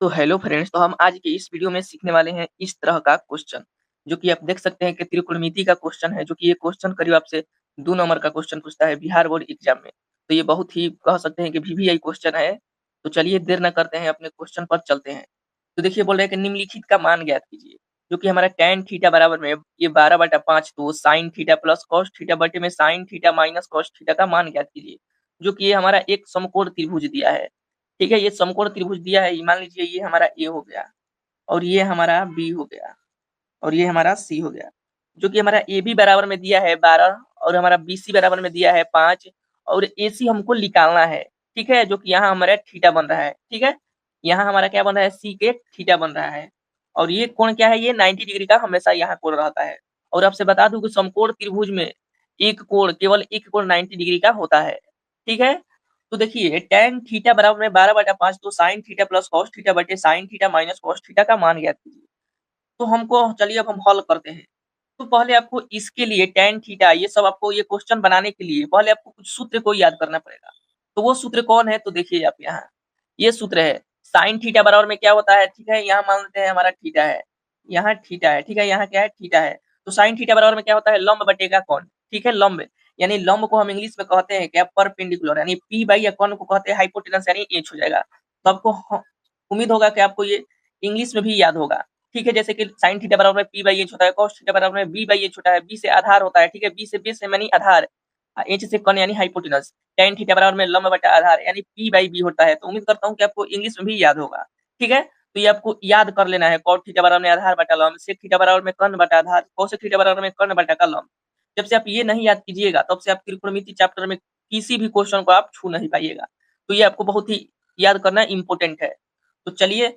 तो hello friends, तो हम आज के इस वीडियो में सीखने वाले हैं इस तरह का क्वेश्चन, जो कि आप देख सकते हैं कि त्रिकोणमिति का क्वेश्चन है, जो कि ये क्वेश्चन करीब आपसे 2 नंबर का क्वेश्चन पूछता है बिहार बोर्ड एग्जाम में। तो ये बहुत ही कह सकते हैं कि वीवीआई क्वेश्चन है। तो चलिए देर ना करते हैं, अपने क्वेश्चन पर चलते हैं। तो देखिए बोल रहे हैं कि निम्नलिखित का मान ज्ञात कीजिए, जो कि हमारा tan थीटा बराबर में ये 12/5 तो sin theta plus cos theta बटे में sin theta minus cos theta का मान ज्ञात कीजिए, जो कि ये हमारा एक समकोण त्रिभुज दिया है। ठीक है, ये समकोण त्रिभुज दिया है, मान लीजिए ये हमारा ए हो गया और ये हमारा बी हो गया और ये हमारा सी हो गया, जो कि हमारा ए बी बराबर में दिया है 12 और हमारा बी सी बराबर में दिया है 5 और ए सी हमको निकालना है। ठीक है, जो कि यहाँ हमारा थीटा बन रहा है। ठीक है, यहाँ हमारा क्या बन रहा है, सी के थीटा बन रहा है और ये कोण क्या है, ये 90 डिग्री का हमेशा यहाँ कोण रहता है। और आपसे बता दूं कि समकोण त्रिभुज में केवल एक कोण 90 डिग्री का होता है। ठीक है, तो देखिए tan थीटा बराबर में 12/5 तो sin theta plus cos theta बटे sin theta minus cos theta का मान ज्ञात कीजिए। तो हमको चलिए अब हम हल करते हैं। तो पहले आपको इसके लिए tan थीटा ये सब आपको ये क्वेश्चन बनाने के लिए पहले आपको कुछ सूत्र को याद करना पड़ेगा। तो वो सूत्र कौन है, तो देखिए आप यहाँ ये सूत्र है sin थीटा बराबर में क्या होता है। ठीक है, यहाँ मान लेते हैं हमारा थीटा है, यहाँ थीटा है। ठीक है, यहाँ क्या है, थीटा है। तो sin थीटा बराबर में क्या होता है, लंब बटेगा कोण। ठीक है, लंब यानी लंब को हम इंग्लिश में कहते हैं क्या, परपेंडिकुलर, यानी पी बाई या कोण को कहते हैं हाइपोटेनस यानी एच हो जाएगा। तो आपको उम्मीद होगा कि आपको ये इंग्लिश में भी याद होगा। ठीक है, जैसे कि sin थीटा बराबर में p बाई एच होता है, cos थीटा बराबर में b बाई एच होता है, b से आधार होता है। ठीक है, b से बेस यानी आधार, एच से कोण यानी हाइपोटेनस, tan थीटा बराबर में लंब बटा आधार यानी p बाई b होता है। तो उम्मीद करता हूँ कि आपको इंग्लिश में भी याद होगा। ठीक है, तो ये आपको याद कर लेना है, cot थीटा बराबर में आधार बटा लंब, sec थीटा बराबर में कर्ण बटा आधार, cos थीटा बराबर में कर्ण बटा का लंब। जब से आप ये नहीं याद कीजिएगा तब से आप त्रिकोणमिति चैप्टर में किसी भी क्वेश्चन को आप छू नहीं पाइएगा। तो ये आपको बहुत ही याद करना इंपॉर्टेंट है। तो चलिए,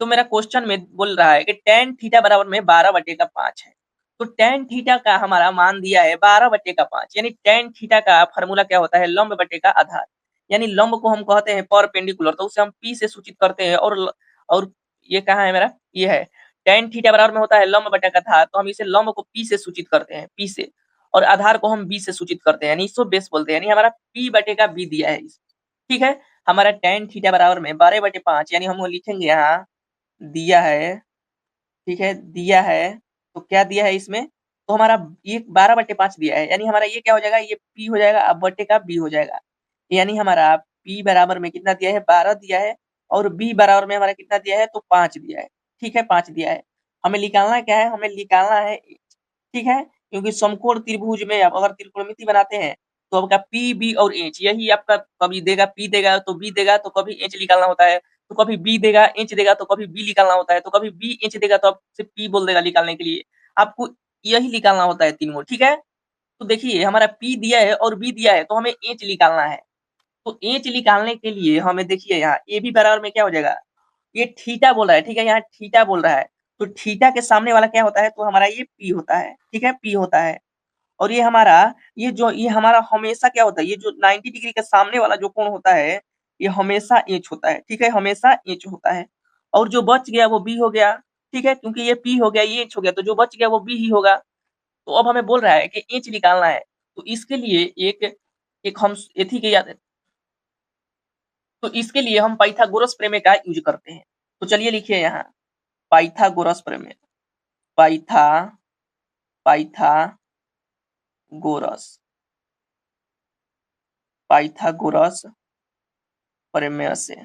तो मेरा क्वेश्चन में बोल रहा है कि tan थीटा बराबर में 12/5 है। तो tan थीटा का हमारा मान दिया है 12/5, यानी tan थीटा का फार्मूला क्या होता है, लंब बटे का आधार। यानी लंब को हम कहते हैं परपेंडिकुलर, तो उसे हम p से सूचित करते हैं। और ये कहाँ है मेरा, ये है tan थीटा बराबर में होता है लंब बटे का आधार, तो हम इसे लंब को p से सूचित करते हैं, p से, और आधार को हम b से सूचित करते हैं, यानी इसको बेस बोलते हैं, यानी हमारा p बटे का b दिया है। ठीक है, हमारा tan थीटा बराबर में 12/5 यानी हम लिखेंगे यहाँ दिया है। ठीक है, दिया है, तो क्या दिया है इसमें, तो हमारा ये 12/5 दिया है, यानी हमारा ये क्या हो जाएगा, ये p हो जाएगा, अब बटे का b हो जाएगा। यानी हमारा p बराबर में कितना दिया है, 12 दिया है, और b बराबर में हमारा कितना दिया है, तो 5 दिया है। ठीक है, 5 दिया है। हमें निकालना क्या है, हमें निकालना है h। ठीक है, क्योंकि समकोण त्रिभुज में आप अगर त्रिकोणमिति बनाते हैं तो आपका p b और h यही आपका कभी देगा, p देगा तो b देगा, तो कभी h निकालना होता है, तो कभी b देगा h देगा, तो कभी b निकालना होता है, तो कभी b h देगा तो आप सिर्फ p बोल देगा निकालने के लिए। आपको यही निकालना होता है तीनों। ठीक है, तो देखिए हमारा p दिया है और b दिया है, तो हमें h निकालना है। तो h निकालने के लिए हमें देखिए यहाँ ए बी बराबर में क्या हो जाएगा, ये थीटा बोल रहा है। ठीक है, यहाँ थीटा बोल रहा है, तो थीटा के सामने वाला क्या होता है, तो हमारा ये p होता है। ठीक है, p होता है। और ये हमारा ये हमारा हमेशा क्या होता है, ये जो 90 डिग्री के सामने वाला जो कोण होता है ये हमेशा एच होता है। ठीक है, हमेशा एच होता है। और जो बच गया वो बी हो गया। ठीक है, क्योंकि ये पी हो गया, ये एच हो गया, तो जो बच गया वो बी ही होगा। तो अब हमें बोल रहा है कि एच निकालना है, तो इसके लिए एक एक हम एथी के याद, तो इसके लिए हम पाइथागोरस प्रमेय का यूज करते हैं। तो चलिए लिखिए यहाँ पाइथागोरस प्रमेय, पाइथा पाइथागोरस पाइथागोरस प्रमेय से,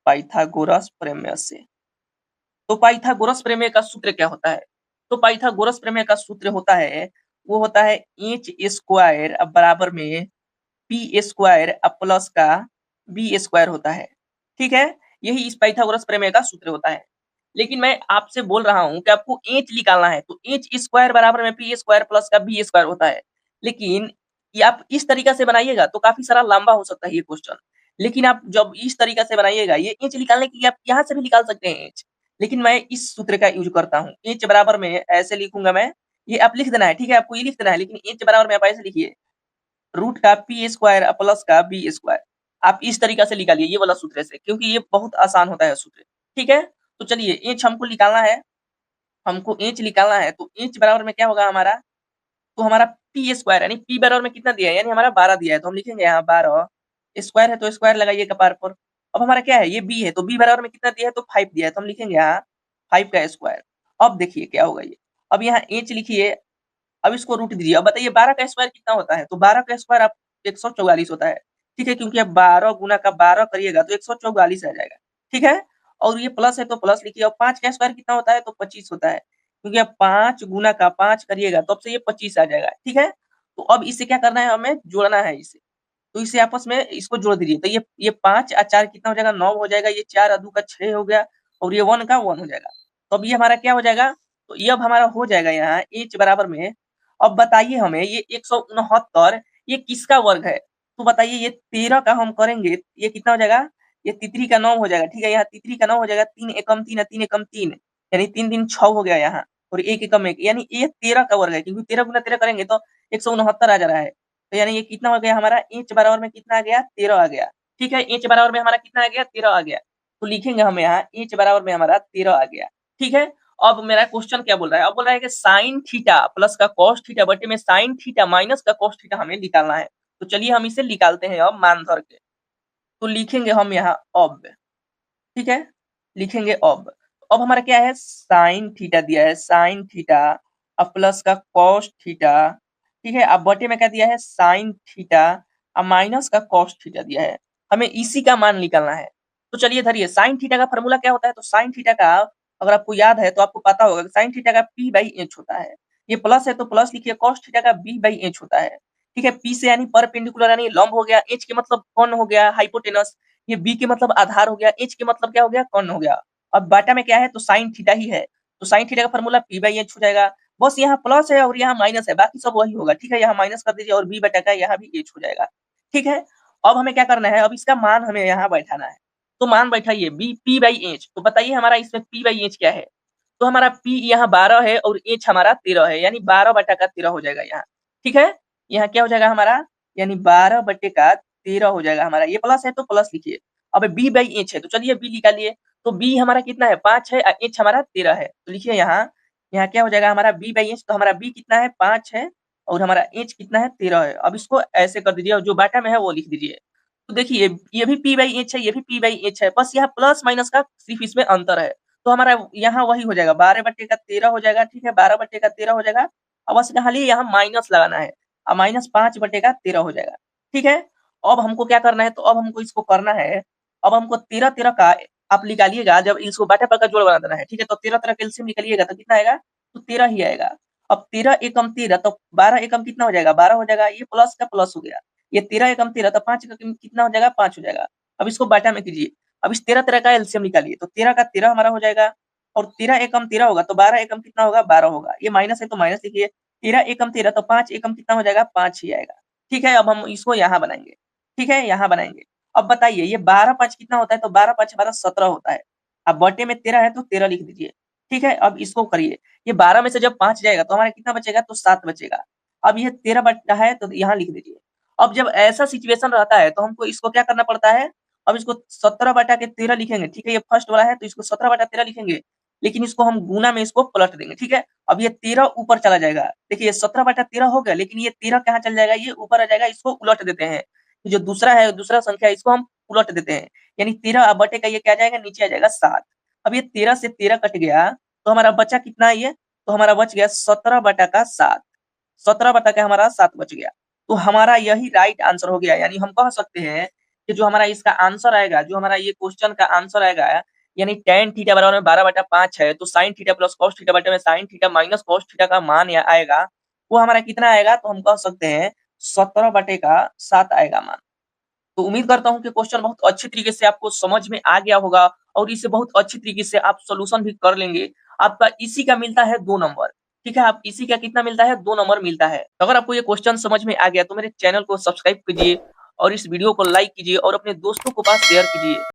पाइथागोरस प्रमेय से। तो पाइथागोरस प्रमेय का सूत्र क्या होता है, तो पाइथागोरस प्रमेय का सूत्र होता है, वो होता है एच स्क्वायर बराबर में पी स्क्वायर प्लस का बी स्क्वायर होता है। ठीक है, यही इस पाइथागोरस प्रमेय का सूत्र होता है। लेकिन मैं आपसे बोल रहा हूं कि आपको एच निकालना है, तो एच स्क्वायर बराबर में पी स्क्वायर प्लस का बी स्क्वायर होता है। लेकिन ये आप इस तरीका से बनाइएगा तो काफी सारा लंबा हो सकता है ये क्वेश्चन। लेकिन आप जब इस तरीका से बनाइएगा, ये एच निकालने के लिए आप यहाँ से भी निकाल सकते हैं एच, लेकिन मैं इस सूत्र का यूज करता हूँ। एच बराबर में ऐसे लिखूंगा मैं, ये आप लिख देना है। ठीक है, आपको ये लिख देना है, लेकिन एच बराबर में आप ऐसे लिखिए रूट का पी स्क्वायर प्लस का बी स्क्वायर। आप इस तरीका से निकालिए ये वाला सूत्र से, क्योंकि ये बहुत आसान होता है सूत्र। ठीक है, तो चलिए एच हमको निकालना है, हमको एच निकालना है, तो एच बराबर में क्या होगा हमारा, तो हमारा पी स्क्वायर यानी पी बराबर में कितना दिया है, यानी हमारा 12 दिया है, तो हम लिखेंगे यहाँ 12, स्क्वायर है तो स्क्वायर लगाइए कपार पर, अब हमारा क्या है, ये b है, तो b बराबर में कितना दिया है, तो 5 दिया है, तो हम लिखेंगे यहाँ 5 का स्क्वायर। अब देखिए क्या होगा ये, अब यहाँ h लिखिए, अब इसको रूट दीजिए। अब बताइए 12 का स्क्वायर कितना होता है, तो 12 का स्क्वायर आप 144 होता है। ठीक है, क्योंकि अब 12 गुना का 12 करिएगा तो 144 आ जाएगा। ठीक है, और ये प्लस है तो प्लस लिखिए। और 5 का स्क्वायर कितना होता है, तो 25 होता है, क्योंकि अब 5 गुना का 5 करिएगा तो अब से ये 25 आ जाएगा। ठीक है, तो अब इसे क्या करना है, हमें जोड़ना है इसे, तो इसे आपस में इसको जोड़ दीजिए। तो ये 5 और 4 कितना हो जाएगा, 9 हो जाएगा। ये 4 और 2 का 6 हो गया, और ये 1 का 1 हो जाएगा। तो अब ये हमारा क्या हो जाएगा, तो ये अब हमारा हो जाएगा यहाँ h बराबर में। अब बताइए हमें ये 169 ये किसका वर्ग है, तो बताइए ये 13 का हम करेंगे, ये कितना हो जाएगा, ये तितरी का 9 हो जाएगा। ठीक है, यहाँ तितरी का 9 हो जाएगा, 3 एकम 3 है, 3 एकम 3 यानी 3 3 6 हो गया यहाँ, और 1 एकम 1 यानी ये 13 का वर्ग है, क्योंकि 13 गुना 13 करेंगे तो 169 आ जा रहा है। तो यानी ये कितना हो गया हमारा, इंच बराबर में कितना आ गया, 13 आ गया। ठीक है, इंच बराबर में हमारा कितना आ गया, 13 आ गया। तो लिखेंगे हम यहाँ इंच बराबर में हमारा 13 आ गया। ठीक है, अब मेरा क्वेश्चन क्या बोल रहा है, अब बोल रहा है कि साइन थीटा प्लस का कॉस थीटा बटे में साइन थीटा माइनस का कॉस थीटा हमें निकालना है। तो चलिए हम इसे निकालते हैं अब मान धर के। तो लिखेंगे हम यहाँ अब, ठीक है, लिखेंगे अब हमारा क्या है, साइन थीटा दिया है, साइन थीटा, अब प्लस का कॉस थीटा। ठीक है, अब बटे में क्या दिया है, साइन थीटा, अब माइनस का कॉस थीटा दिया है। हमें इसी का मान निकालना है। तो चलिए धरिए, साइन थीटा का फॉर्मूला क्या होता है, तो साइन थीटा का अगर आपको याद है तो आपको पता होगा, साइन थीटा का p बाई एच होता है। ये प्लस है तो प्लस लिखिए, कॉस थीटा का b बाई एच होता है। ठीक है, p से यानी परपेंडिकुलर यानी लंब हो गया, h के मतलब कौन हो गया, हाइपोटेनस, ये b के मतलब आधार हो गया, h के मतलब क्या हो गया, कर्ण हो गया। अब बाटा में क्या है, तो साइन थीटा ही है, तो साइन थीटा का फॉर्मूला p बाई एच हो जाएगा। बस यहाँ प्लस है और यहाँ माइनस है, बाकी सब वही होगा। ठीक है, यहाँ माइनस कर दीजिए और b बटा का यहाँ भी h हो जाएगा। ठीक है, अब हमें क्या करना है, अब इसका मान हमें यहाँ बैठाना है। तो मान बैठाइए b p बाई एच, तो बताइए हमारा इसमें p बाई एच क्या है, तो हमारा p यहाँ 12 है और h हमारा 13 है, यानी 12 बटा का 13 हो जाएगा यहाँ। ठीक है, यहाँ क्या हो जाएगा हमारा, यानी 12 बटे का 13 हो जाएगा हमारा। ये प्लस है तो प्लस लिखिए। अब b बाई एच है, तो चलिए b निकालिए। तो b हमारा कितना है, 5 है, h हमारा 13 है, तो लिखिए यहाँ, यहाँ क्या हो जाएगा हमारा b बाई एच, तो हमारा b कितना है, 5 है, और हमारा h कितना है, 13 है। अब इसको ऐसे कर दीजिए और जो बाटा में है वो लिख दीजिए। तो देखिए ये भी p बाई एच है, ये भी p बाई एच है, बस यहाँ प्लस माइनस का सिर्फ इसमें अंतर है। तो हमारा यहाँ वही हो जाएगा, 12 बटे का 13 हो जाएगा। ठीक है, 12 बटे का 13 हो जाएगा। अब बस खाली यहाँ माइनस लगाना है, अब माइनस 5 बटे का 13 हो जाएगा। ठीक है, अब हमको क्या करना है, तो अब हमको इसको करना है, अब हमको 13 13 का आप निकालिएगा, जब इसको बाटा पर का जोड़ बना देना है। ठीक है, तो 13 13 का एलसीएम निकालिएगा तो कितना आएगा, तो 13 ही आएगा। अब 13 एकम 13, तो 12 एकम कितना हो जाएगा, 12 हो जाएगा, ये प्लस का प्लस हो गया। ये 13 एकम 13, तो 5 का कितना हो जाएगा, 5 हो जाएगा। अब इसको बाटा में कीजिए, अब इस 13 13 का एलसीएम निकालिए, तो 13 का 13 हमारा हो जाएगा, और 13 एकम 13 होगा तो 12 एकम कितना होगा, 12 होगा। ये माइनस है तो माइनस लिखिए, 13 एकम 13, तो 5 एकम कितना हो जाएगा, 5 ही आएगा। ठीक है, अब हम इसको यहाँ बनाएंगे। ठीक है, यहाँ बनाएंगे। अब बताइए ये 12 5 कितना होता है, तो 12 5 हमारा 17 होता है। अब बटे में 13 है तो 13 लिख दीजिए। ठीक है, अब इसको करिए, ये 12 में से जब 5 जाएगा तो हमारा कितना बचेगा, तो 7 बचेगा। अब ये 13 बटा है तो यहाँ लिख दीजिए। अब जब ऐसा सिचुएशन रहता है तो हमको इसको क्या करना पड़ता है, अब इसको 17 बटा के 13 लिखेंगे। ठीक है, ये फर्स्ट वाला है तो इसको 17 बटा 13 लिखेंगे, लेकिन इसको हम गुना में इसको पलट देंगे। ठीक है, अब ये 13 ऊपर चला जाएगा, देखिए 17 बटा 13 हो गया, लेकिन ये 13 कहाँ चल जाएगा, ये ऊपर आ जाएगा, इसको उलट देते हैं। जो दूसरा है, दूसरा संख्या है, इसको हम उलट देते हैं, यानी 13 बटे का ये क्या जाएगा, नीचे आ जाएगा 7। अब ये 13 से 13 कट गया तो हमारा बचा कितना है, ये तो हमारा बच गया 17 बटा का 7, 17 बटा का हमारा 7 बच गया। तो हमारा यही राइट आंसर हो गया, यानी हम कह सकते हैं कि जो हमारा इसका आंसर आएगा, जो हमारा ये क्वेश्चन का आंसर आएगा, यानी tan थीटा बराबर में 12 बटा 5 है, तो sin theta plus cos theta बटे में sin theta minus cos theta का मान या आएगा, वो हमारा कितना आएगा, तो हम कह सकते हैं 17 बटे का 7 आएगा मान। तो उम्मीद करता हूँ कि क्वेश्चन बहुत अच्छी तरीके से आपको समझ में आ गया होगा, और इसे बहुत अच्छी तरीके से आप सोल्यूशन भी कर लेंगे। आपका इसी का मिलता है 2 नंबर। ठीक है, आप इसी का कितना मिलता है, 2 नंबर मिलता है। अगर आपको ये क्वेश्चन समझ में आ गया तो मेरे चैनल को सब्सक्राइब कीजिए, और इस वीडियो को लाइक कीजिए, और अपने दोस्तों के पास शेयर कीजिए।